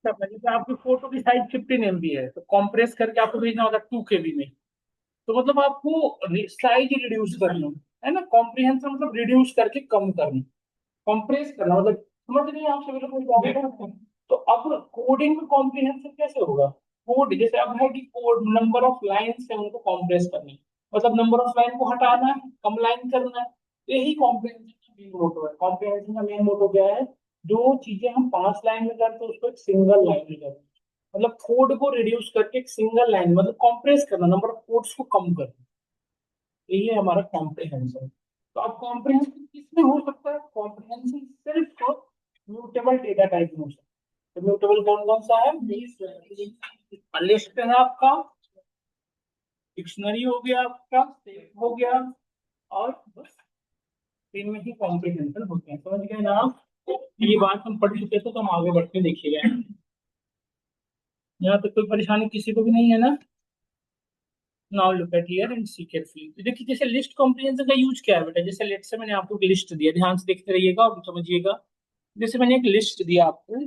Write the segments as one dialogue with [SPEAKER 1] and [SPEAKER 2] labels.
[SPEAKER 1] अपना जैसे आपकी फोटो की साइज 15 MB है तो कंप्रेस करके आपको भेजना होगा 2 KB में। तो मतलब आपको साइज रिड्यूस करना है ना, कॉम्प्रिहेंशन मतलब रिड्यूस करके कम करना, कंप्रेस करना मतलब, समझ रही हैं आप सभी लोग मेरी बात को? तो अब कोडिंग में कॉम्प्रिहेंशन कैसे होगा? कोड जैसे अब है कि कोड नंबर ऑफ लाइन्स है उनको कॉम्प्रेस करना है, मतलब नंबर ऑफ लाइन को हटाना है, कम लाइन करना है। यही कॉम्प्रिहेंशन का मेन मोटो है। कॉम्प्रिहेंशन का मेन मोटो क्या है? जो चीजें हम 5 लाइन में करते हैं उसको एक सिंगल लाइन में करते हैं, मतलब कोड को रिड्यूस करके एक सिंगल लाइन मतलब कॉम्प्रेस करना, नंबर ऑफ कोड्स को कम करना। यही है हमारा कॉम्प्रिहेंशन। तो अब कॉम्प्रिहेंशन किसमें हो सकता है? कॉम्प्रिहेंशन सिर्फ म्यूटेबल डेटा टाइप में हो सकता है। तो म्यूटेबल कौन कौन सा है? लिस्ट है आपका, डिक्शनरी हो गया आपका, सेट हो गया, और बस इनमें ही कॉम्प्रिहेंशन होते हैं। समझ गए ना आप? ये बात हम पढ़ चुके थे तो हम आगे बढ़ के देखिएगा। यहाँ तक कोई परेशानी किसी को भी नहीं है ना? Now look at here and see carefully. तो देखिए जैसे लिस्ट कॉम्प्रिहेंशन का यूज क्या है बेटा, जैसे लेट से मैंने आपको एक लिस्ट दिया, ध्यान से देखते रहिएगा और समझिएगा। जैसे मैंने एक लिस्ट दिया आपको,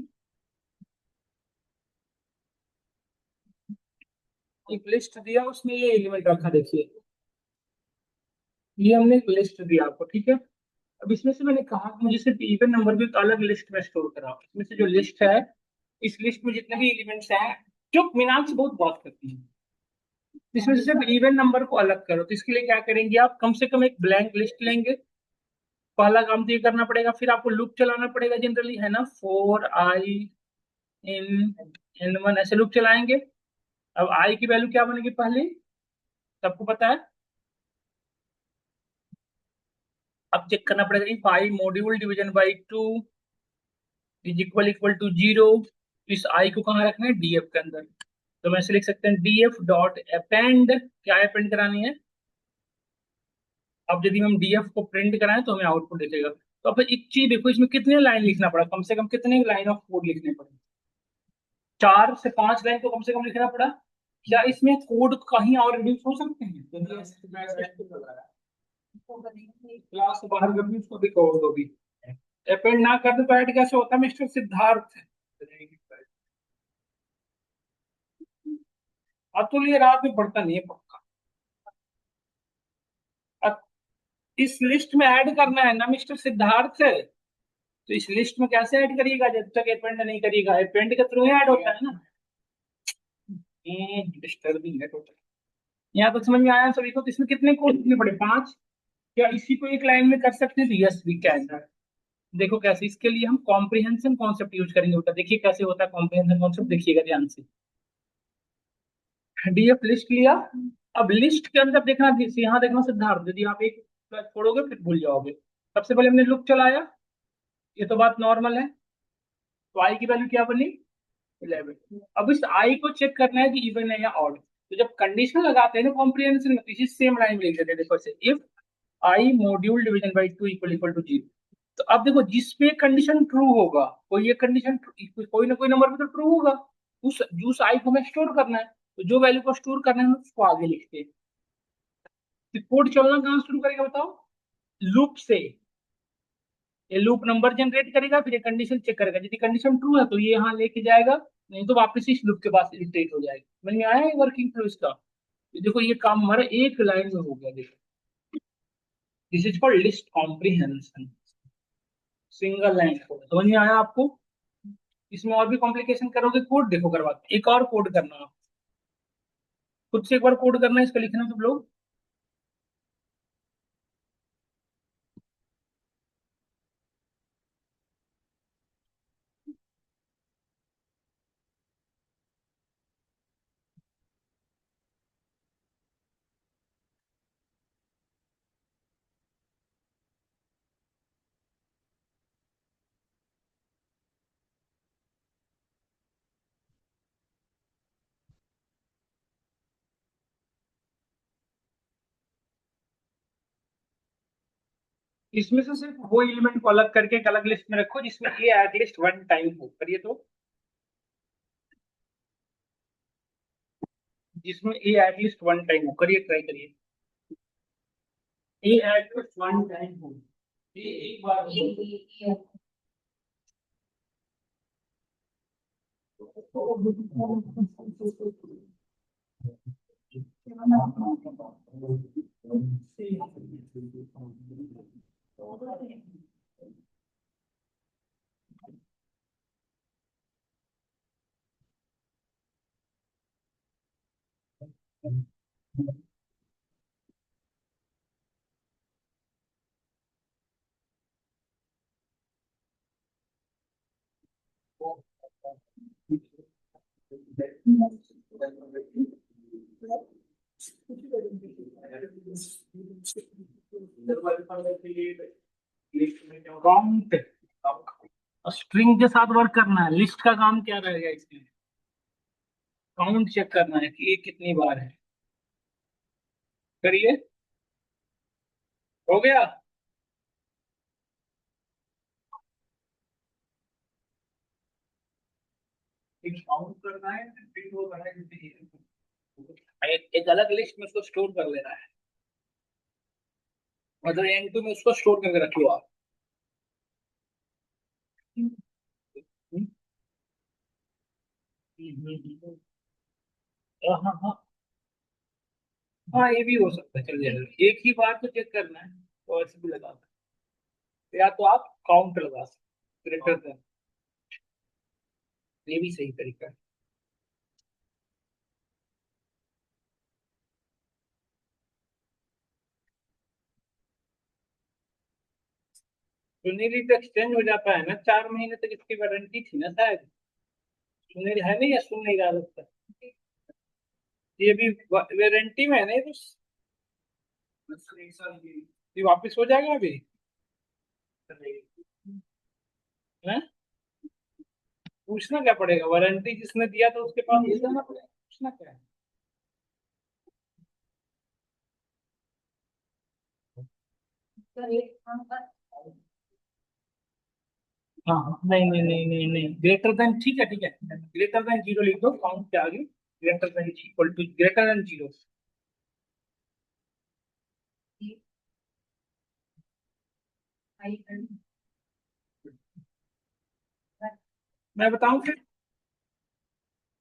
[SPEAKER 1] एक लिस्ट दिया, उसमें ये एलिमेंट रखा, देखिए ये हमने एक लिस्ट दिया आपको, ठीक है। अब इसमें से मैंने कहा कि मुझे सिर्फ इवन नंबर को एक अलग लिस्ट में स्टोर करा, इसमें से जो लिस्ट है, इस लिस्ट में जितने भी एलिमेंट्स हैं, जो मीनाक्षी बहुत बात करती है, इसमें से सिर्फ इवन नंबर को अलग करो। तो इसके लिए क्या करेंगे आप? कम से कम एक ब्लैंक लिस्ट लेंगे, पहला काम तो ये करना पड़ेगा, फिर आपको लूप चलाना पड़ेगा जनरली, है ना, 4 i इन n1 ऐसे लूप चलाएंगे। अब आई की वैल्यू क्या बनेगी पहले, सबको पता है। अब चेक करना पड़ेगा if I module division by 2 is equal to 0। इस आई को कहाँ रखना है? डीएफ के अंदर। तो मैं ऐसे लिख सकते हैं डीएफ डॉट अपेंड, क्या अपेंड करानी है? अब यदि हम डीएफ को प्रिंट कराएं तो हमें आउटपुट देगा। तो अब एक चीज देखो, इसमें कितने लाइन लिखना पड़ा, कम से कम कितने लाइन ऑफ कोड लिखने पड़े? 4 से 5 लाइन तो कम से कम लिखना पड़ा। क्या इसमें कोड कहीं और रिड्यूस हो सकते हैं? यदि क्लास से बाहर कर भी उसको भी कवर दो भी, अपेंड ना कर दो तो ऐड कैसे होता है मिस्टर सिद्धार्थ? अतुल ये रात में पढ़ता नहीं है पक्का। अब इस लिस्ट में ऐड करना है ना मिस्टर सिद्धार्थ, तो इस लिस्ट में कैसे ऐड करिएगा जब तक अपेंड नहीं करिएगा? अपेंड के थ्रू ऐड होता है ना। डिस्टर्बिंग है टोटल। यहाँ तक समझ में आया सभी को? तो इसमें कितने कोड लिखने पड़े? 5। क्या इसी को एक लाइन में कर सकते हैं? Yes we can. देखो कैसे, इसके लिए हम कॉम्प्रिहेंशन कॉन्सेप्ट यूज करेंगे बेटा। देखिए कैसे होता है कॉम्प्रिहेंशन कॉन्सेप्ट, देखिएगा ध्यान से। डीएफ लिस्ट लिया, अब लिस्ट के अंदर देखना, यहाँ देखना सिद्धार्थ, यदि आप एक छोड़ोगे फिर भूल जाओगे। सबसे पहले हमने लूप चलाया, ये तो बात नॉर्मल है। तो आई की वैल्यू क्या बनी? 11। अब इस आई को चेक करना है कि इवन है या ऑड। तो जब कंडीशन लगाते हैं ना कॉम्प्रिहेंशन में, तो इसी सेम लाइन में लिख देते हैं, देखो ऐसे, if I module division by 2 equal to 0। तो अब देखो जिसपे कंडीशन ट्रू होगा, कोई ये कंडीशन, कोई ना कोई नंबर पे तो ट्रू होगा, उस आई को हमें स्टोर करना है। तो जो वैल्यू को स्टोर करना है उसको आगे लिखते हैं। तो कोड चलना कहाँ शुरू करेगा बताओ? लूप से। ये लूप नंबर जनरेट करेगा, फिर ये कंडीशन चेक करेगा, यदि कंडीशन ट्रू है तो ये यहाँ लेके जाएगा, नहीं तो वापस इस लूप के पास इटरेट हो जाएगा। समझ में आया है वर्किंग फ्लो इसका? तो देखो ये काम हमारा एक लाइन में हो गया, देखो this is called list comprehension, single line code. समझ में आया आपको? इसमें और भी कॉम्प्लिकेशन करोगे कोड, देखो करवाते एक और कोड करना आप, खुद से एक बार कोड करना है, इसका लिखना सब लोग। इसमें से सिर्फ वो एलिमेंट को अलग करके एक अलग लिस्ट में रखो जिसमें ए एटलीस्ट 1 टाइम हो, करिए तो। जिसमें ए एटलीस्ट 1 टाइम हो, करिए, ट्राई करिए। ए एटलीस्ट 1 टाइम हो, ये एक बार हो। काउंट, स्ट्रिंग के साथ वर्क करना है। लिस्ट का काम क्या रहेगा इसमें? काउंट चेक करना है कि ये कितनी बार है। करिए, हो गया। काउंट करना है, फिर वो करना है, एक अलग लिस्ट में उसको स्टोर कर लेना है। मतलब एन टू में उसको स्टोर करके रखियो आप। हम्म, हाँ हाँ हाँ। हाँ, ये भी हो सकता है, चल जाएगा। एक ही बार तो चेक करना है, तो ऐसे भी लगा सकते हैं। या तो आप काउंट लगा सकते, ग्रेटर देन, ये भी सही तरीका है। सुनील तो एक्सचेंज हो जाता है ना, 4 महीने तक इसकी वारंटी थी ना शायद। सुनील है नहीं, या सुन नहीं रहा लगता। ये भी वारंटी में है नहीं कुछ। ये वापस हो जाएगा अभी? हैं? पूछना क्या पड़ेगा? वारंटी जिसने दिया था उसके पास ले जाना पड़ेगा, पूछना क्या है। हाँ हाँ, नहीं नहीं नहीं नहीं नहीं, ग्रेटर देन, ठीक है ठीक है, ग्रेटर देन जीरो लिख दो, काउंट के आगे greater than equal to greater than zero. मैं बताऊं फिर?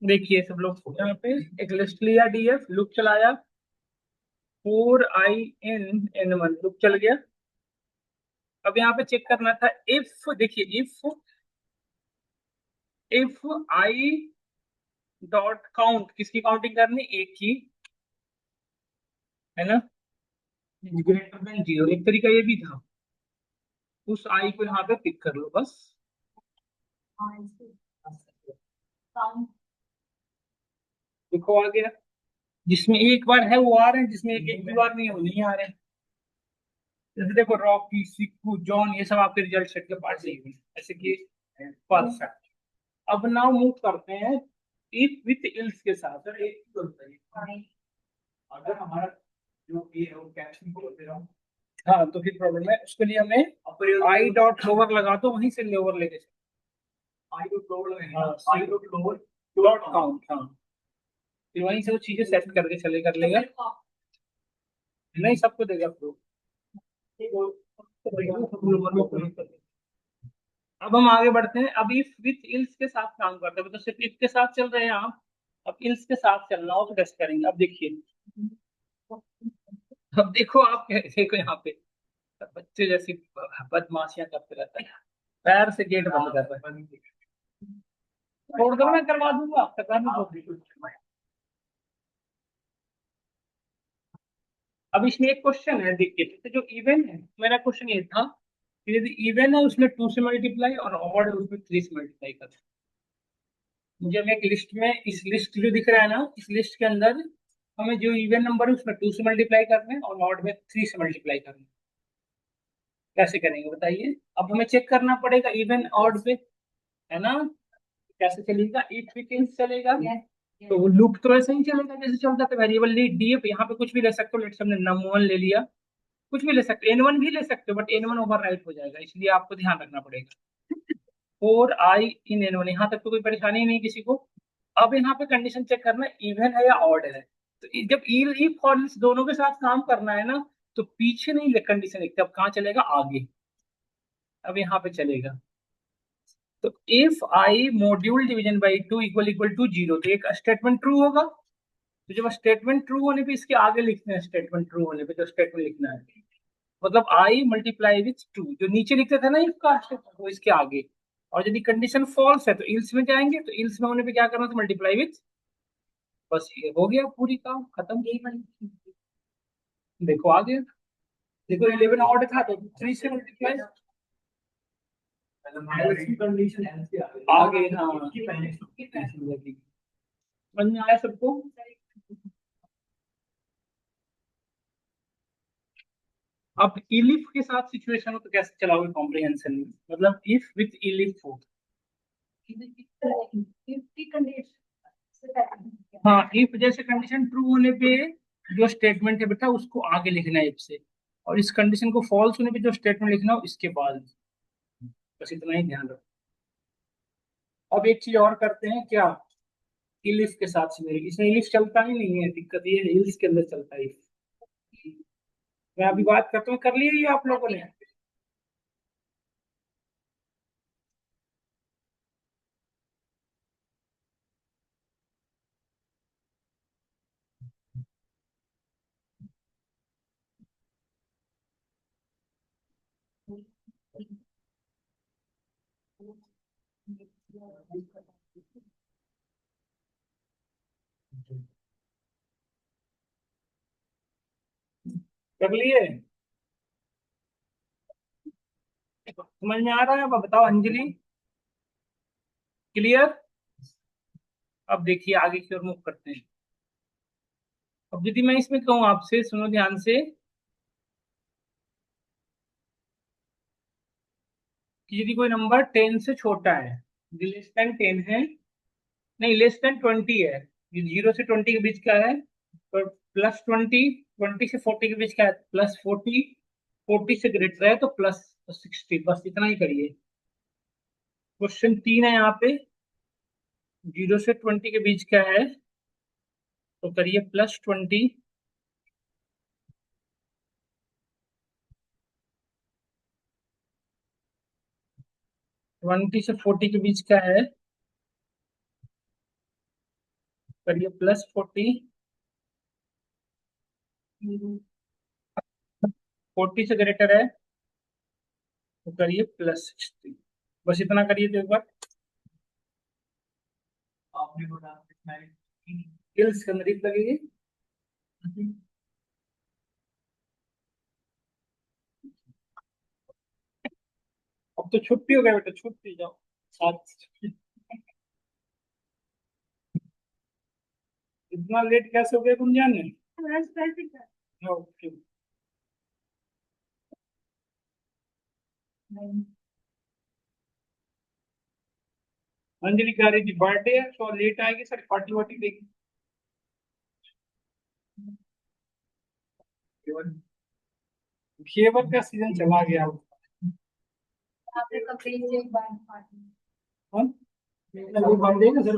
[SPEAKER 1] देखिए सब लोग, यहाँ पे एक लिस्ट लिया, डीएफ लूप चलाया, 4 i n n 1 लूप चल गया। अब यहाँ पे चेक करना था, इफ देखिए, इफ आई डॉट काउंट, किसकी काउंटिंग करनी? एक की, है ना, ग्रेटर देन जीरो। एक तरीका ये भी था, उस आई को यहाँ पे पिक कर लो बस। देखो आ गया, जिसमें एक बार है वो आ रहे हैं, जिसमें एक एक भी बार नहीं है वो नहीं आ रहे हैं। जैसे देखो, रॉकी, सिक्कू, जॉन, ये सब आपके रिजल्ट सेट के पास ही हुए, ऐसे कि परफेक्ट। अब नाउ मूव करते हैं इफ विथ इल्स के साथ। सर एक चीज होता है, अगर हमारा जो ये है वो कैच नहीं बोलते रहो, हाँ तो फिर प्रॉब्लम है। उसके लिए हमें आई डॉट लोअर लगा दो, वहीं से लोअर लेके चलो। आई डॉट लोअर लगेगा, I dot lower dot count, हाँ। फिर वहीं से वो चीजें सेट करके चले कर लेगा। नहीं, सबको देगा प्रूफ। अब हम आगे बढ़ते हैं। अब इफ विथ इल्स के साथ काम करते हैं, तो सिर्फ इफ के साथ चल रहे हैं आप। अब इल्स के साथ चलना हो तो टेस्ट करेंगे। अब देखिए, अब देखो आप देखो यहाँ पे बच्चे जैसी बदमाशियां करते रहते हैं, पैर से गेट बंद कर रहे हैं। छोड़ दो, मैं करवा दूंगा, करवा दूंगा। अब इसमें एक क्वेश्चन है, देखिए, जैसे जो इवन है, मेरा क्वेश्चन ये था कि यदि इवन है उसमें 2 से मल्टीप्लाई, और ऑड है उसमें 3 से मल्टीप्लाई कर। मुझे हमें एक लिस्ट में, इस लिस्ट जो दिख रहा है ना, इस लिस्ट के अंदर हमें जो इवन नंबर है उसमें 2 से मल्टीप्लाई करना है, और ऑड में 3 से मल्टीप्लाई करना है। कैसे करेंगे बताइए? अब हमें चेक करना पड़ेगा इवन ऑड पे, है ना। कैसे चलेगा? इफ विथ चलेगा। तो वो लूप तो ऐसे ही चलेगा जैसे चलता था, वेरिएबल डीएफ, यहाँ पे कुछ भी ले सकते हो। लेट्स हमने num1 ले लिया, कुछ भी ले सकते हो, n1 भी ले सकते हो, बट n1 ओवरराइट हो जाएगा, इसलिए आपको ध्यान रखना पड़ेगा। 4 i in n1, यहाँ तक तो कोई परेशानी नहीं किसी को। अब यहाँ पे कंडीशन चेक करना, इवन है या ऑड है। तो जब इफ और इस दोनों के साथ काम करना है ना, तो पीछे नहीं कंडीशन लिखते, अब कहाँ चलेगा? आगे। अब यहाँ पे चलेगा, तो if I module division by two equal equal to zero, तो एक स्टेटमेंट ट्रू होगा। तो जब स्टेटमेंट ट्रू होने पे इसके आगे लिखते हैं, स्टेटमेंट ट्रू होने पे जो स्टेटमेंट लिखना है, मतलब आई मल्टीप्लाई विथ टू, जो नीचे लिखते थे ना इफ का स्टेटमेंट, वो इसके आगे। और यदि कंडीशन फॉल्स है तो इल्स में जाएंगे, तो इल्स में होने पे क्या करना था, मल्टीप्लाई विथ। बस ये हो गया, पूरी काम खत्म। देखो आ गया। देखो 11 ऑड था तो 3 से मल्टीप्लाई आगे। हाँ समझ में आया सबको। अब इलिफ के साथ सिचुएशन हो तो कैसे चलाओगे कॉम्प्रिहेंशन में, मतलब इफ विथ इलिफ हो। हाँ इफ जैसे कंडीशन ट्रू होने पे जो स्टेटमेंट है बेटा उसको आगे लिखना है इफ से, और इस कंडीशन को फॉल्स होने पे जो स्टेटमेंट लिखना हो इसके बाद। बस इतना ही ध्यान रखो। अब एक चीज और करते हैं क्या, इलिफ के साथ से मेरे इसमें इलिफ चलता ही नहीं है, दिक्कत ये है इल्स के अंदर चलता है if। मैं अभी बात करता हूँ, कर लिया ये आप लोगों ने। कर लिए, समझ में आ रहा है। अब बताओ अंजलि, क्लियर। अब देखिए आगे की ओर मूव करते हैं। अब यदि मैं इसमें कहूँ आपसे, सुनो ध्यान से, कि यदि कोई नंबर 10 से छोटा है, लेस देन 10 है, नहीं लेस देन 20 है, 0 से 20 के बीच का है तो +20, 20 से 40 के बीच का है +40, 40 से ग्रेटर है तो +60। बस इतना ही करिए। क्वेश्चन 3 है यहाँ पे, 0 से 20 के बीच का है तो करिए +20, 20 से 40 के बीच का है करिए +40, 40 से ग्रेटर है तो करिए +60। बस इतना करिए तो एक बार स्किल्स के अंदर लगेगी। अब तो छुट्टी हो गया बेटा, छुट्टी जाओ साथ। इतना लेट कैसे हो गया तुम जाने। ओके। अंजलि कह रही थी बर्थडे है तो लेट आएगी सर, पार्टी वार्टी देगी। घेवर का सीजन चला गया। हाँ? वो बर्थडे ना सर,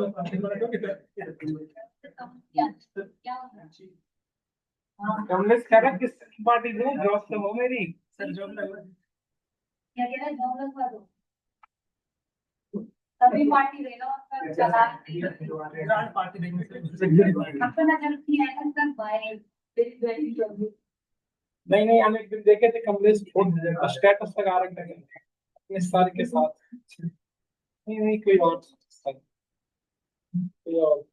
[SPEAKER 1] कमलेश कह रहा किस पार्टी दूं, जॉब तो हो मेरी सर, जॉब लगा। क्या कह रहा है, जॉब लगवा दो तभी पार्टी देगा, उसका चला पार्टी देंगे अपना जल्दी है ना सर, बाय फिर। नहीं नहीं, हम एक दिन देखे थे कमलेश स्टेटस लगा रखा है अपने सर के साथ। नहीं नहीं कोई और सर, कोई और।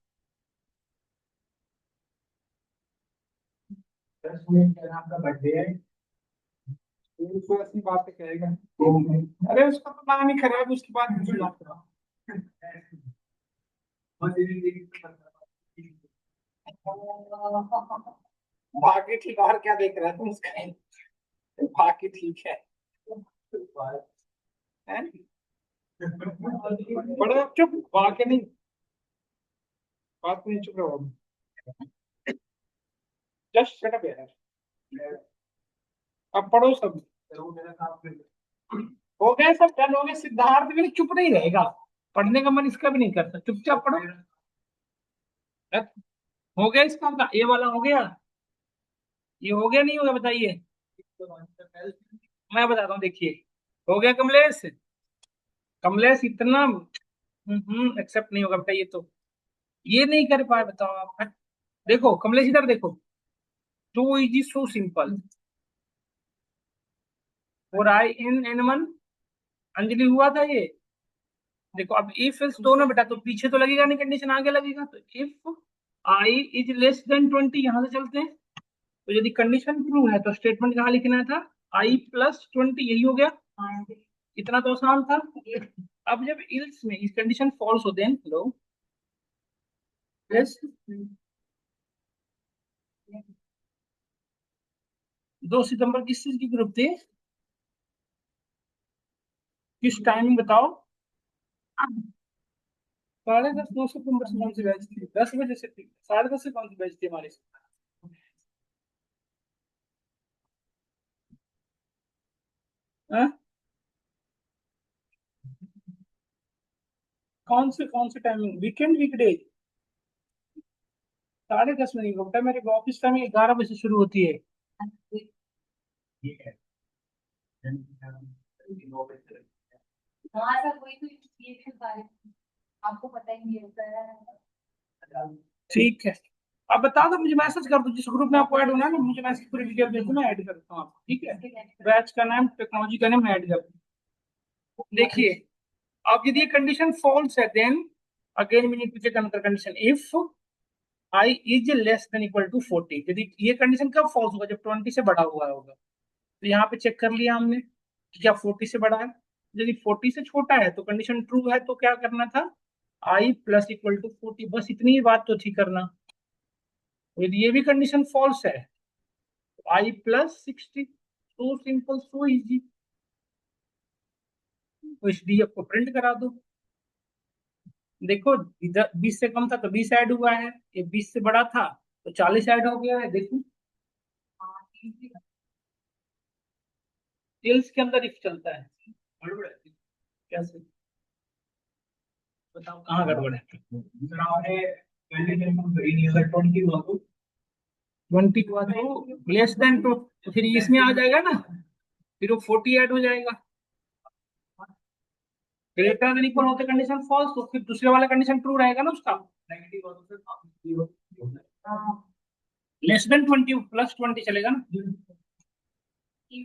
[SPEAKER 1] 10 मिनट में आपका बर्थडे है, उसको ऐसी बातें कहेगा। अरे उसका तो नाम ही खराब, उसकी बात नहीं बात करो। बाकी ठीक, और क्या देख रहा है तुम उसका। बाकी ठीक है, हैं? बड़े चुप, बाकी नहीं, बात नहीं, चुप रहो। जस्ट शट अप यार। अब पढ़ो सब, हो गए सब, डन हो गए। सिद्धार्थ भी चुप नहीं रहेगा, पढ़ने का मन इसका भी नहीं करता, चुपचाप पढ़ो। हो गया इसका, ये वाला हो गया, ये हो गया नहीं होगा बताइए। मैं बताता हूँ देखिए, हो गया कमलेश। कमलेश इतना एक्सेप्ट नहीं होगा बेटा, ये नहीं कर पाए, बताओ आप। देखो कमलेश इधर देखो, टू इज सो सिंपल। और आई इन एन वन, अंजलि हुआ था ये। देखो अब इफ इस दो ना बेटा, तो पीछे तो लगेगा नहीं, कंडीशन आगे लगेगा। तो if i is less then 20, यहां से चलते हैं। तो यदि कंडीशन ट्रू है तो स्टेटमेंट कहाँ लिखना था, आई प्लस 20, यही हो गया। इतना तो आसान था। अब जब इल्स में इस कंडीशन फॉल्स हो, देन लो यस, 2 सितंबर किस चीज की ग्रुप थी, किस टाइमिंग बताओ। 10:30, 2 सितंबर से कौन सी बैच थी, 10 बजे से थी, 10:30 से कौन सी बैच थी हमारी। हाँ? कौन से टाइमिंग, वीकेंड वीकडे। 10:30 में नहीं होता, मेरे ऑफिस टाइमिंग 11 बजे से शुरू होती है।
[SPEAKER 2] हमारा कोई तो ये भी बारे में आपको पता ही नहीं होता है।
[SPEAKER 1] ठीक है, अब बता दो, मुझे मैसेज कर दो, जिस ग्रुप में आपको ऐड होना है ना, मुझे मैसेज पूरी डिटेल भेज दो, मैं ऐड कर देता हूँ आपको, ठीक है। बैच का नाम, टेक्नोलॉजी का नाम, मैं ऐड कर दूँ। देखिए, अब यदि ये कंडीशन फॉल्स है, then again we need to check another condition, if i is less than equal to 40। यदि ये कंडीशन कब फॉल्स होगा, जब 20 से बड़ा हुआ होगा। तो यहाँ पे चेक कर लिया हमने कि क्या 40 से बड़ा है। यदि 40 से छोटा है तो कंडीशन ट्रू है, तो क्या करना था, आई प्लस इक्वल टू 40, बस इतनी ही बात तो थी करना। यदि ये भी कंडीशन फॉल्स है तो I plus 60, so simple so easy. तो इस डी को प्रिंट करा दो। देखो इधर 20 से कम था तो 20 ऐड हुआ है, ये 20 से बड़ा था तो 40 ऐड हो गया है, देखो। सेल्स के अंदर इफ चलता है, गड़बड़ है कैसे, बताओ कहाँ गड़बड़ है। सर आपने पहले जब हम करी नहीं, अगर 20 हुआ तो, 20 हुआ तो लेस देन टू, तो फिर इसमें आ जाएगा ना, फिर वो 40 ऐड हो जाएगा। ग्रेटर देन इक्वल होते कंडीशन फॉल्स, तो फिर दूसरे वाला कंडीशन ट्रू रहेगा ना उसका। नेगेटिव होता है तो लेस देन 20 प्लस 20 चलेगा ना।
[SPEAKER 2] यही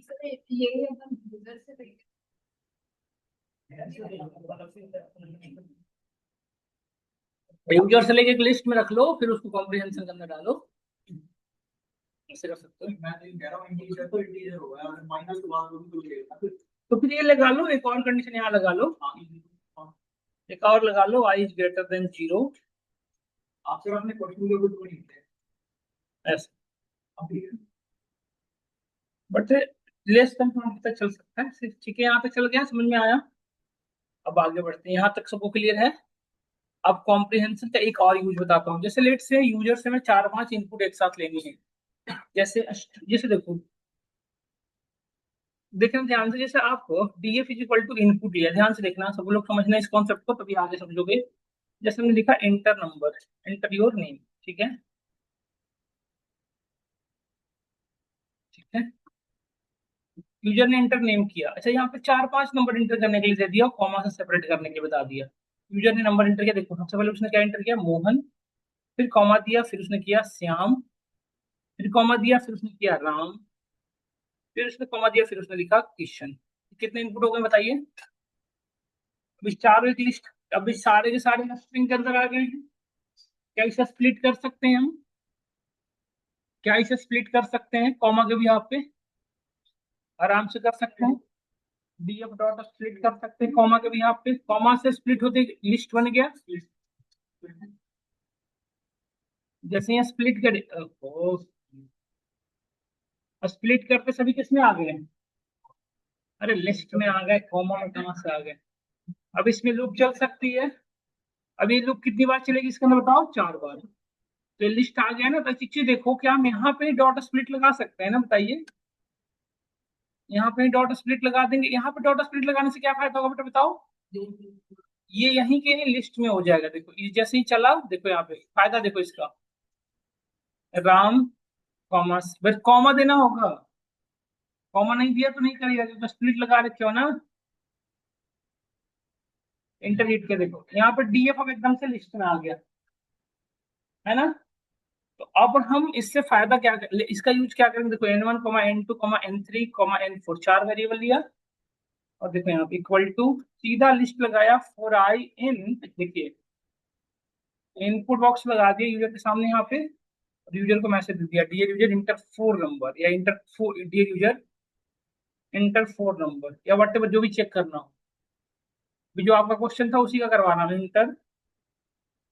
[SPEAKER 2] एकदम यूजर से
[SPEAKER 1] यूजर से लेके एक लिस्ट में रख लो, फिर उसको कॉम्प्रिहेंशन के अंदर डालो, ऐसे कर सकते हो। मैं तो कह रहा हूँ इंटीजर तो इंटीजर होगा, अगर माइनस के बाद वो भी तो लेगा, तो फिर ये लगा लो, एक और कंडीशन यहाँ लगा लो, एक और लगा लो, आई इज ग्रेटर देन 0। आपसे आपने क्वेश्चन के कुछ नहीं ऐसे, बट लेस देन 20 तक चल सकता है, ठीक है, यहाँ तक चल गया, समझ में आया। अब आगे बढ़ते हैं, यहाँ तक सबको क्लियर है। अब कॉम्प्रिहेंशन का एक और यूज बताता हूँ। जैसे लेट से यूजर से मैं 4-5 इनपुट एक साथ लेनी है, जैसे जैसे देखो, देखना ध्यान से, जैसे आप df is equal to input लिया, ध्यान से देखना, सब लोग समझना इस कॉन्सेप्ट को, तभी आगे समझोगे। जैसे हमने लिखा enter number, enter your name, ठीक है, ठीक है। यूजर ने एंटर नेम किया, अच्छा यहाँ पे 4-5 नंबर एंटर करने के लिए दे दिया, कॉमा से सेपरेट करने के लिए बता दिया। यूजर ने नंबर एंटर किया, देखो सबसे पहले उसने क्या एंटर किया, मोहन, फिर कॉमा दिया, फिर उसने किया श्याम, फिर कॉमा दिया, फिर उसने किया राम, फिर उसने कॉमा दिया, फिर उसने लिखा किशन। कितने इनपुट हो गए बताइए। अभी चारों एक लिस्ट, अभी सारे के सारे स्ट्रिंग के अंदर आ गए हैं। क्या इसे स्प्लिट कर सकते हैं हम, क्या इसे स्प्लिट कर सकते हैं कॉमा के भी यहाँ पे, आराम से कर सकते हैं। डीएफ डॉट स्प्लिट कर सकते हैं कॉमा के भी यहाँ पे, कॉमा से स्प्लिट होते लिस्ट बन गया। जैसे यहाँ स्प्लिट कर, स्प्लिट करते सभी किसमें आ गए, अरे लिस्ट में आ गए, कॉमा में कहाँ से आ गए। अब इसमें लूप चल सकती है, अब ये लूप कितनी बार चलेगी इसका अंदर बताओ, 4 बार। तो लिस्ट आ गया ना, तो एक चीज देखो, क्या हम यहाँ पे डॉट स्प्लिट लगा सकते हैं ना, बताइए। यहाँ पे डॉट स्प्लिट लगा देंगे, यहाँ पे डॉट स्प्लिट लगाने से क्या फायदा होगा बेटा बताओ। ये यहीं के ही लिस्ट में हो जाएगा, देखो ये जैसे ही चला, देखो यहाँ पे फायदा देखो इसका, राम कॉमा, बस कॉमा देना होगा, कॉमा नहीं दिया तो नहीं करेगा, क्योंकि स्प्लिट लगा रखे हो ना। इंटर हीट के देखो यहाँ पे डीएफ अब एकदम से लिस्ट में आ गया, है ना। तो अब हम इससे फायदा क्या इसका यूज क्या करेंगे, देखो N1, N2, N3, N4 चार वेरिएबल लिया, और देखो यहाँ पे इक्वल टू सीधा लिस्ट लगाया फॉर आई इन, देखिए इनपुट बॉक्स लगा दिया यूजर के सामने यहाँ पे, और यूजर को मैसेज दे दिया dear user enter four number, या enter four dear user enter four number, या वट एवर जो भी चेक करना हो, भी जो आपका क्वेश्चन था उसी का करवाना है, inter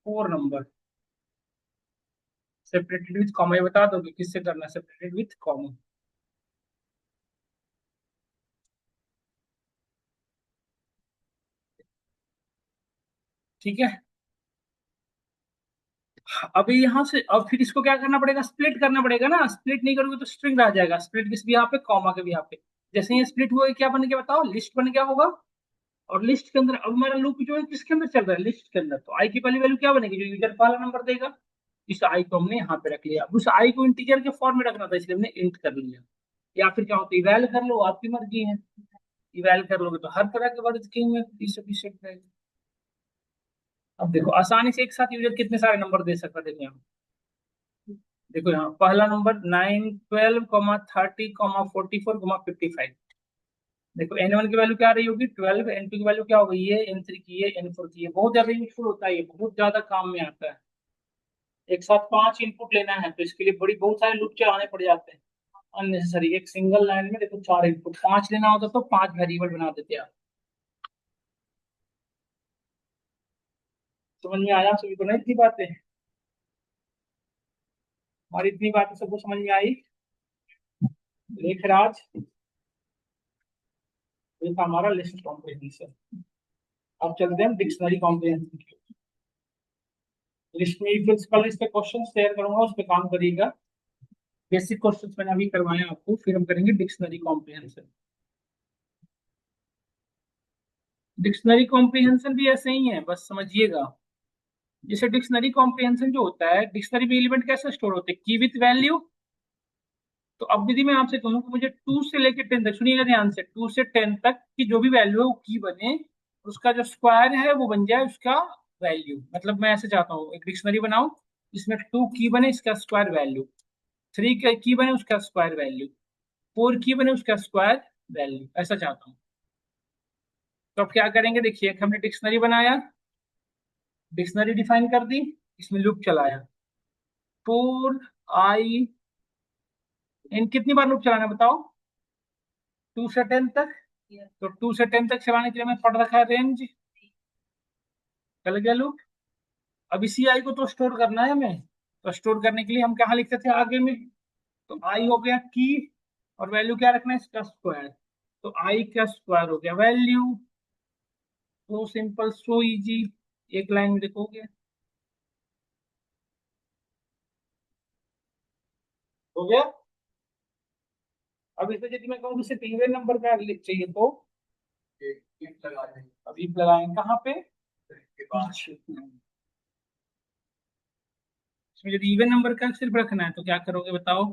[SPEAKER 1] four number separated with comma, ये बता दो कि किससे करना है सेपरेटेड विथ कॉमा। ठीक है, अभी यहाँ से अब फिर इसको क्या करना पड़ेगा, स्प्लिट करना पड़ेगा ना, स्प्लिट नहीं करोगे तो स्ट्रिंग रह जाएगा, स्प्लिट किस भी यहाँ पे कॉमा के भी यहाँ पे, जैसे ये स्प्लिट हुआ क्या बन गया बताओ, लिस्ट बन गया होगा। और लिस्ट के अंदर अब हमारा लूप जो है किसके अंदर चल रहा है, लिस्ट के अंदर, तो आई की पहली वैल्यू क्या बनेगी, जो यूजर पहला नंबर देगा, इस आई को हमने यहाँ पे रख लिया, अब उस आई को इंटीजर के फॉर्म में रखना था इसलिए हमने इंट कर लिया, या फिर क्या होता है इवैल कर लो, आपकी मर्जी है, इवैल कर लोगे तो हर तरह के वर्ड के में सफिशिएंट रहेगा। अब देखो आसानी से एक साथ यूजर कितने सारे नंबर दे सकता है, देखो यहाँ, देखो यहाँ पहला नंबर 9, 12, 30, 44, देखो N1 की वैल्यू क्या रही होगी 12, N2 की वैल्यू क्या हो गई है N3 की है, N4 की है, बहुत ज्यादा यूजफुल होता है ये, बहुत ज्यादा काम में आता है। एक साथ पांच इनपुट लेना है तो इसके लिए बड़ी बहुत सारे लूप चलाने पड़ जाते हैं अननेसेसरी, एक सिंगल लाइन में देखो चार इनपुट, पांच लेना होता तो पांच वेरिएबल बना देते आप। समझ में आया सभी को ना इतनी बातें, हमारी इतनी बातें सबको समझ में आई। लेखराज, ये था हमारा लिस्ट कॉम्प्रिहेंशन। अब चलते हैं डिक्शनरी कॉम्प्रिहेंशन की। लिस्ट में कल इस पे क्वेश्चन शेयर करूंगा, उस पर काम करिएगा। बेसिक क्वेश्चंस मैंने अभी करवाए आपको, फिर हम करेंगे डिक्शनरी कॉम्प्रिहेंशन। डिक्शनरी कॉम्प्रिहेंशन भी ऐसे ही है, बस समझिएगा। जैसे डिक्शनरी कॉम्प्रिहेंशन जो होता है, डिक्शनरी में एलिमेंट कैसे स्टोर होते हैं, की विथ वैल्यू। तो अब यदि मैं आपसे कहूँ कि मुझे 2 से लेकर 10 तक, सुनिएगा ध्यान से, 2 से 10 तक की जो भी वैल्यू है वो की बने, उसका जो स्क्वायर है वो बन जाए उसका वैल्यू, मतलब मैं ऐसे चाहता हूँ एक डिक्शनरी बनाऊं इसमें 2 की बने इसका स्क्वायर वैल्यू, 3 की बने उसका स्क्वायर वैल्यू, 4 की बने उसका स्क्वायर वैल्यू, ऐसा चाहता हूँ। तो अब क्या करेंगे, देखिए हमने डिक्शनरी बनाया, डिक्शनरी डिफाइन कर दी, इसमें लूप चलाया, फोर आई इन, कितनी बार लूप चलाना है बताओ, 2 से 10 तक। तो 2 से 10 तक चलाने के लिए मैं पढ़ रखा है रेंज, चल गया लूप। अब इसी आई को तो स्टोर करना है हमें, तो स्टोर करने के लिए हम कहाँ लिखते थे आगे में, तो आई हो गया की, और वैल्यू क्या रखना है इसका स्क्वायर, तो आई का स्क्वायर हो गया वैल्यू। सो सिंपल सो इजी, एक लाइन में लिखोगे हो गया। अब इसमें यदि मैं कहूँ सिर्फ इवन नंबर का चाहिए तो अभी लगाएंगे कहाँ पे, इसमें यदि इवन नंबर का सिर्फ रखना है तो क्या करोगे बताओ,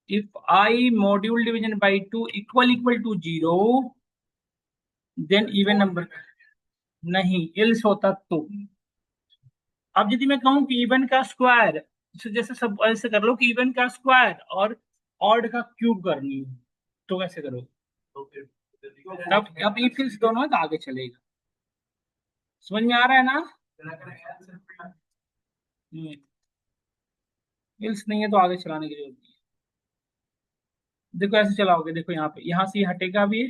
[SPEAKER 1] if I module division by 2 equal to 0, then even number, नहीं एल्स होता तो। अब यदि मैं कहूं कि इवन का स्क्वायर, जैसे सब ऐसे कर लो कि इवन का स्क्वायर और ऑड का क्यूब करनी है, तो कैसे करोगे, अब इफ एल्स दोनों है तो आगे चलेगा, समझ में आ रहा है ना। एल्स नहीं है तो आगे चलाने की जरूरत नहीं है। देखो ऐसे चलाओगे, देखो यहाँ पे, यहाँ से ये हटेगा भी,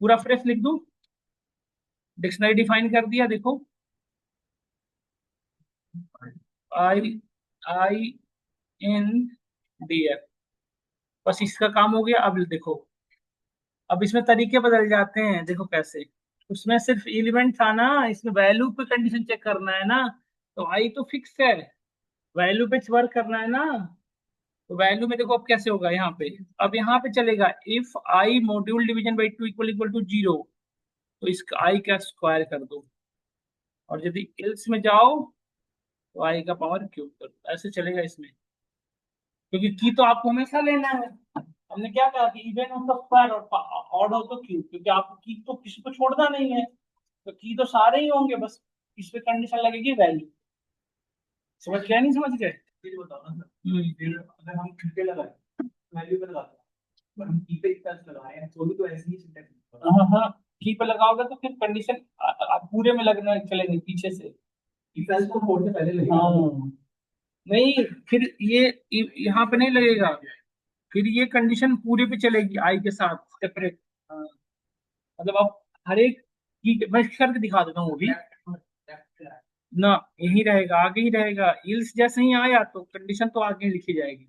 [SPEAKER 1] पूरा फ्रेश लिख दूं, डिक्शनरी डिफाइन कर दिया, देखो आई आई इन डी एफ, बस इसका काम हो गया। अब देखो, अब इसमें तरीके बदल जाते हैं, देखो कैसे, उसमें सिर्फ एलिमेंट था ना, इसमें वैल्यू पे कंडीशन चेक करना है ना, तो आई तो फिक्स है, वैल्यू पे वर्क करना है ना, तो वैल्यू में देखो अब कैसे होगा यहाँ पे, अब यहाँ पे चलेगा if I module division by 2 equal to 0, तो इसका आई का स्क्वायर कर दो, और यदि एल्स में जाओ तो आई का पावर क्यूब कर दो, ऐसे चलेगा इसमें, क्योंकि की तो आपको हमेशा लेना है, हमने क्या कहा कि इवन ऑफ द स्क्वायर और ऑड ऑफ द क्यूब, क्योंकि आपको की तो किसी को छोड़ना नहीं है, तो की तो सारे ही होंगे, बस इस पे कंडीशन लगेगी वैल्यू। समझ गया नहीं समझ गए? ये बताओ ना सर, फिर अगर हम की पे लगाए वैल्यू पे लगाते हैं, पर हम की पे इतना लगाए हैं तो भी तो ऐसे ही सिंटेक्स। हाँ हाँ, की पे लगाओगे तो फिर कंडीशन पूरे में लगना चलेंगे पीछे से। इफ एल्स को मोड़ से पहले लगेगा। हाँ, नहीं, फिर यहाँ पे नहीं लगेगा, फिर ये कंडीशन पूरे पे चलेगी आई के साथ सेपरेट। मतलब आप हर एक की मैं करके दिखा देता हूँ वो भी ना, यही रहेगा, आगे ही रहेगा, इल्स जैसे ही आया तो कंडीशन तो आगे ही लिखी जाएगी।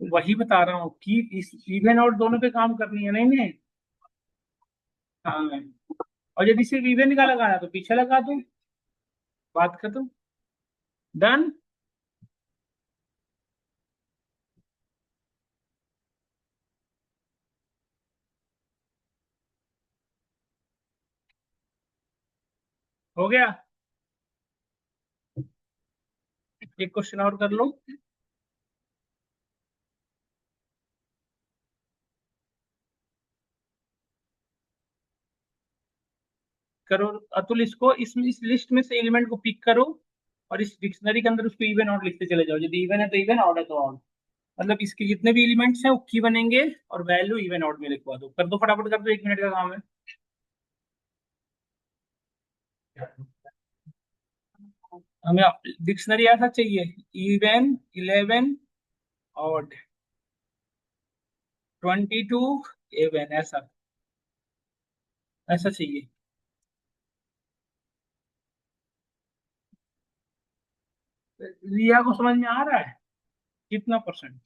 [SPEAKER 1] वही बता रहा हूँ कि इस इवन और दोनों पे काम करनी है, नहीं नहीं। हाँ, और यदि सिर्फ इवन का लगाया तो पीछे लगा दो, बात खत्म। डन। हो गया, एक क्वेश्चन और कर लो। करो अतुल, इसको इस लिस्ट में से एलिमेंट को पिक करो, और इस डिक्शनरी के अंदर उसको इवन आउट लिखते चले जाओ, यदि इवन है तो इवन, ऑड है तो ऑड। मतलब इसके जितने भी एलिमेंट्स हैं वो की बनेंगे, और वैल्यू इवन आउट में लिखवा दो, कर दो फटाफट, कर दो, 1 मिनट का काम है। हमें डिक्शनरी ऐसा चाहिए, इवन, 11, ऑड, 22, इवन, ऐसा ऐसा चाहिए। रिया को समझ में आ रहा है? कितना परसेंट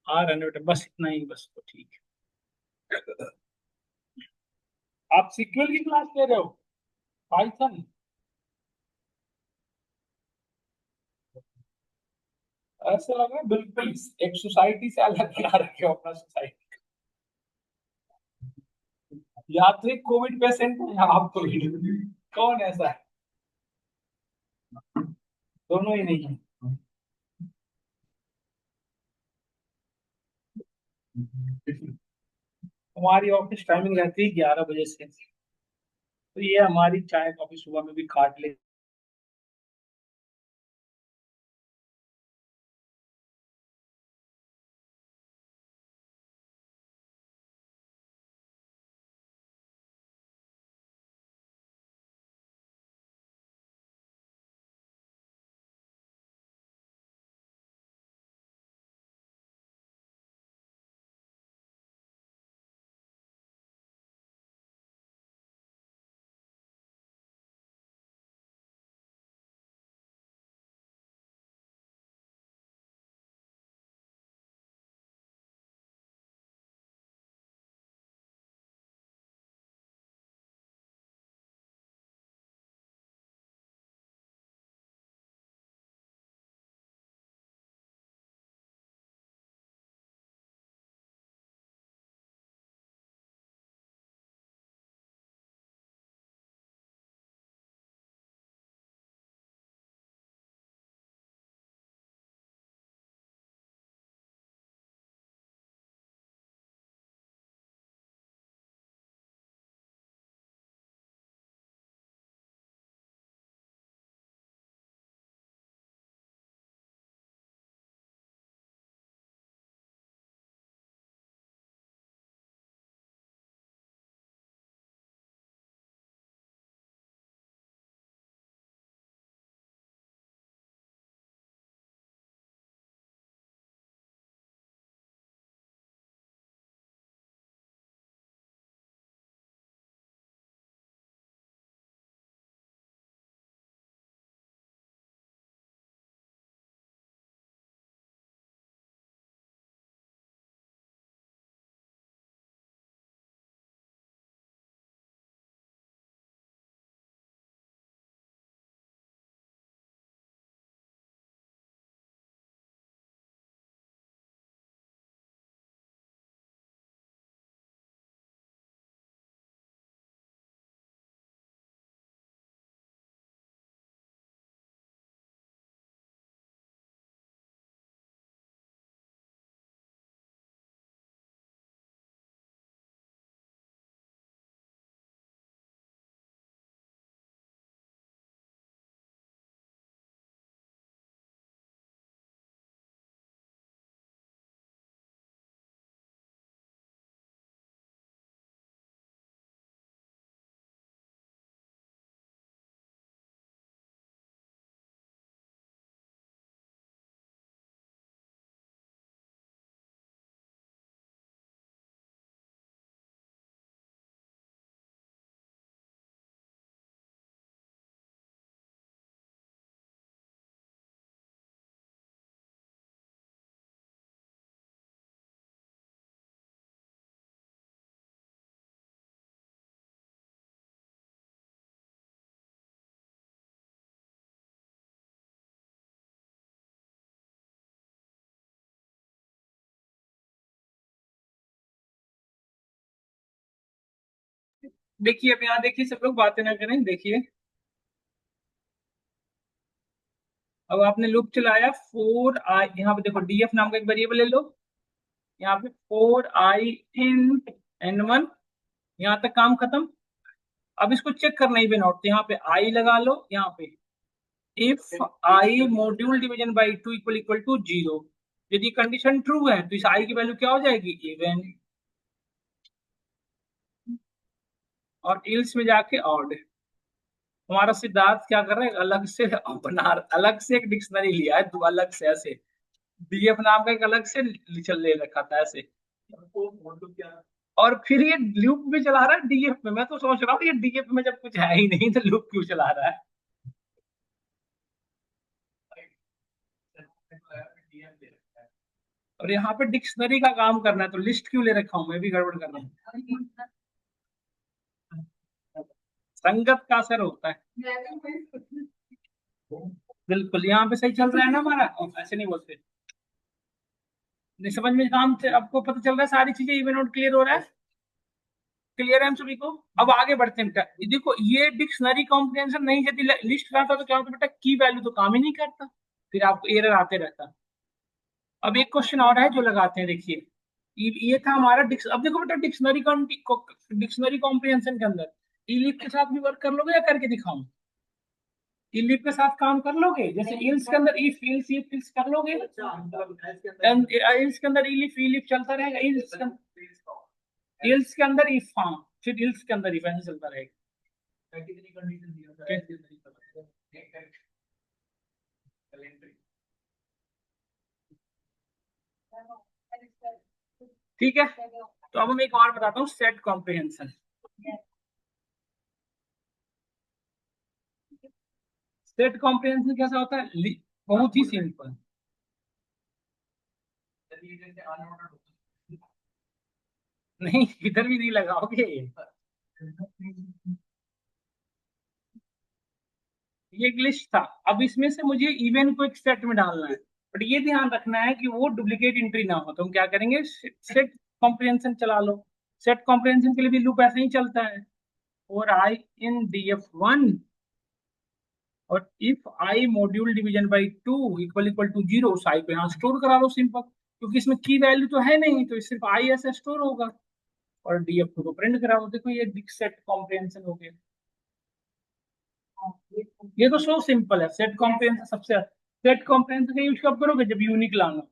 [SPEAKER 1] आ रहा है? बेटा बस इतना ही, बस तो ठीक है। आप सीक्वल की क्लास ले रहे हो? पाइथन? ऐसा लग रहा है बिल्कुल एक सोसाइटी से अलग बना रखे हो अपना सोसाइटी। या तो एक कोविड पेशेंट है या आप कोविड, कौन ऐसा है? दोनों ही नहीं है। हमारी ऑफिस टाइमिंग रहती है 11 बजे से, तो ये हमारी चाय कॉफी सुबह में भी काट ले। देखिए अब यहाँ देखिए, सब लोग बातें ना करें, देखिए अब आपने लूप चलाया 4i, यहाँ पे देखो df नाम का एक वेरिएबल ले लो, यहाँ पे 4i n1, यहाँ तक काम खत्म। अब इसको चेक करना ही नॉट, तो यहाँ पे i लगा लो, यहाँ पे if i module division by 2 equal equal to 0, यदि कंडीशन ट्रू है तो इस i की वैल्यू क्या हो जाएगी, इवन, और इल्स में जाके ऑड। हमारा सिद्धार्थ क्या कर रहा है, अलग से बना, अलग से एक डिक्शनरी लिया है, दो अलग से ऐसे, डीएफ नाम का एक अलग से चल ले रखा था ऐसे, और फिर ये लूप भी चला रहा है डीएफ में। मैं तो सोच रहा हूँ ये डीएफ में जब कुछ है ही नहीं तो लूप क्यों चला रहा है। और यहाँ पे डिक्शनरी का काम करना है तो लिस्ट क्यों ले रखा हूँ, मैं भी गड़बड़ कर रहा हूँ। संगत का असर होता है। बिल्कुल, यहाँ पे सही चल रहा है ना हमारा, ऐसे नहीं बोलते। नहीं समझ में काम से आपको पता चल रहा है, सारी चीजें इवन आउट क्लियर हो रहा है, क्लियर है हम सभी को। अब आगे बढ़ते हैं बेटा, ये देखो ये डिक्शनरी कॉम्प्रिहेंशन नहीं, यदि लिस्ट करता तो क्या होता बेटा, की वैल्यू तो काम ही नहीं करता, फिर आपको एरर आते रहता। अब एक क्वेश्चन और है जो लगाते हैं, देखिए ये था हमारा अब देखो बेटा डिक्शनरी कॉम्प्रिहेंशन के अंदर इलिप के साथ भी वर्क कर लोगे या करके दिखाऊं, इलिप के साथ काम कर लोगे, जैसे इल्स के अंदर इफ इल्स इफ इल्स कर लोगे, इल्स के अंदर इलिफ इलिफ चलता रहेगा, इल्स के अंदर इफ, हाँ फिर इल्स के अंदर इफ, ऐसे चलता रहेगा। ठीक है, तो अब मैं एक और बताता हूँ, सेट कॉम्प्रिहेंशन। सेट कॉम्प्रिहेंशन कैसा होता है, बहुत ही सिंपल। नहीं इधर भी नहीं लगाओगे, ये एक लिस्ट था, अब इसमें से मुझे इवन को एक सेट में डालना है, बट ये ध्यान रखना है कि वो डुप्लीकेट एंट्री ना हो, तो हम क्या करेंगे, सेट कॉम्प्रिहेंशन चला लो। सेट कॉम्प्रिहेंशन के लिए भी लूप ऐसे ही चलता है, और आई इन df1, और if I module division by 2 equal equal to 0, उस आई को यहाँ स्टोर करा लो सिंपल, क्योंकि इसमें की वैल्यू तो है नहीं, तो सिर्फ आई ऐसे स्टोर होगा, और डीएफ को प्रिंट करा लो। देखो ये सेट कॉम्प्रिहेंशन हो गया, ये तो सो सिंपल है। सेट कॉम्प्रिहेंशन सबसे, सेट कॉम्प्रिहेंशन का यूज कब करोगे, जब यूनिक लाना।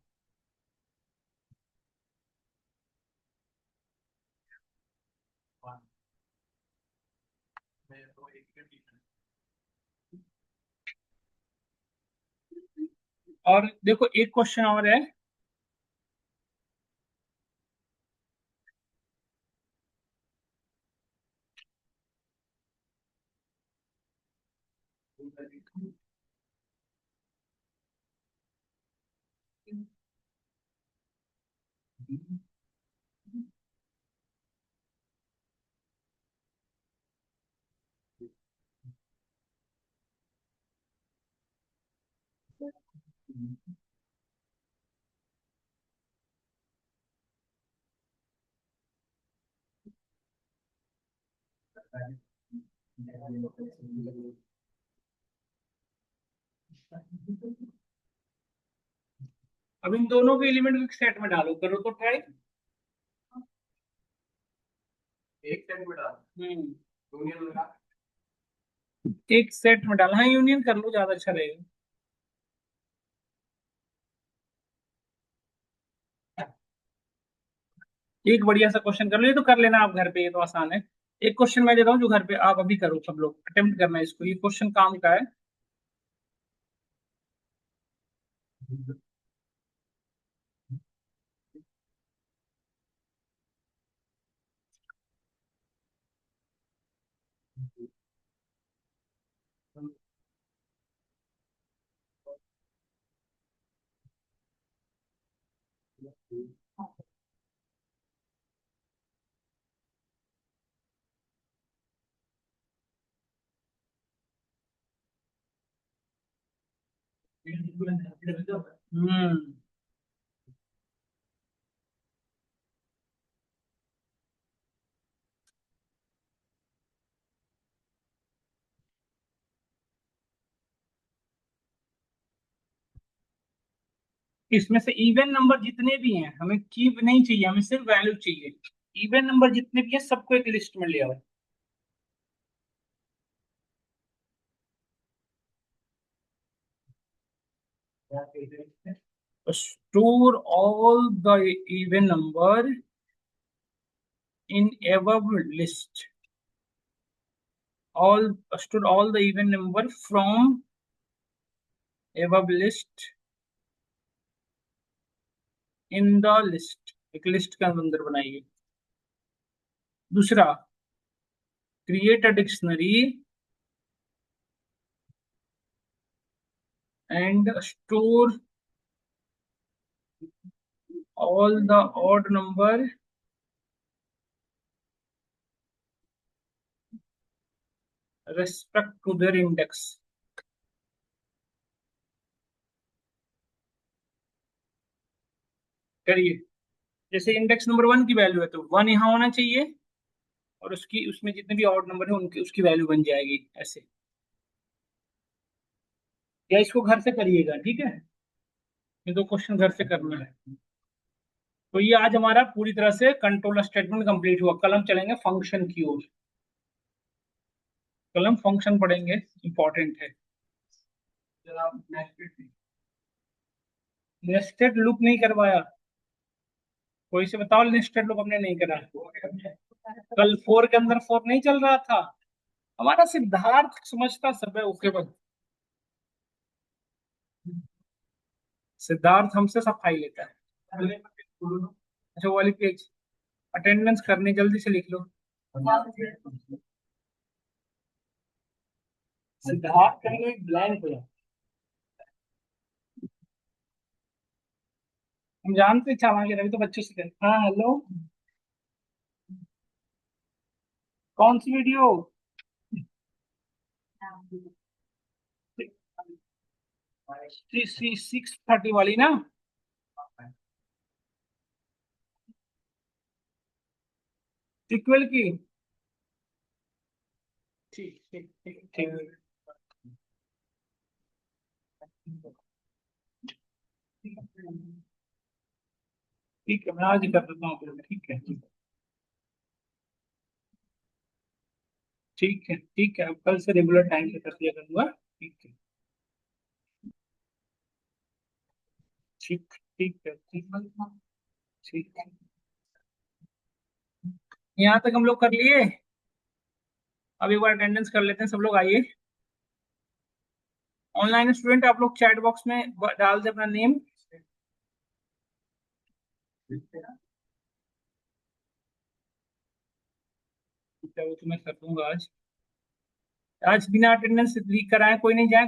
[SPEAKER 1] और देखो एक क्वेश्चन और है, अब इन दोनों के एलिमेंट को एक सेट में डालो, करो तो ट्राई। एक सेट में डाल, यूनियन लगा, एक सेट में डाल, हाँ यूनियन कर लो, ज्यादा अच्छा रहेगा। एक बढ़िया सा क्वेश्चन कर लो, ये तो कर लेना आप घर पे, ये तो आसान है। एक क्वेश्चन मैं देता हूँ जो घर पे आप अभी करो, सब लोग अटेम्प्ट करना है इसको, ये क्वेश्चन काम का है। हम्म, इसमें से इवन नंबर जितने भी हैं हमें की नहीं चाहिए, हमें सिर्फ वैल्यू चाहिए। इवन नंबर जितने भी हैं सबको एक लिस्ट में ले आओ। Store all the even number in above list, all stood all the even number from above list in the list, एक लिस्ट के अंदर बनाइए। दूसरा, create a dictionary and store all the odd number respect to their index. करिए। जैसे index number 1 की value है तो 1 यहाँ होना चाहिए, और उसकी उसमें जितने भी ऑड नंबर है उनकी उसकी वैल्यू बन जाएगी ऐसे। या इसको घर से करिएगा, ठीक है, ये दो क्वेश्चन घर से करना है। तो ये आज हमारा पूरी तरह से कंट्रोल स्टेटमेंट कंप्लीट हुआ। कल हम चलेंगे फंक्शन की ओर। कल हम फंक्शन पढ़ेंगे, इंपॉर्टेंट है। नेस्टेड लूप नहीं करवाया, कोई से बताओ नेस्टेड लूप हमने नहीं करा। कल 4 के अंदर 4 नहीं चल रहा था। हमारा सिद्धार्थ समझता सब है, ओके बस। सिद्धार्थ हमसे सफाई लेता है। अच्छा, वो वाली पेज अटेंडेंस करनी, जल्दी से लिख लो। सिद्धार्थ कहीं ब्लैंक हो। हम जानते चाहेंगे, रवि तो बच्चों से कहते हाँ हेलो। कौन सी वीडियो? 6:30 वाली ना? सिक्वल की। ठीक ठीक ठीक ठीक। ठीक है, मैं आज ही कर देता हूँ फिर। ठीक है ठीक है ठीक है, अब कल से रेगुलर टाइम से कर दिया करूंगा। ठीक है ठीक ठीक है ठीक है ठीक है। यहाँ तक हम लोग कर लिए। अब एक बार अटेंडेंस कर लेते हैं, सब लोग आइए। ऑनलाइन स्टूडेंट आप लोग चैट बॉक्स में डाल दे अपना नेम। तो मैं कर दूंगा आज। आज बिना अटेंडेंस लीक कराए कोई नहीं जाए।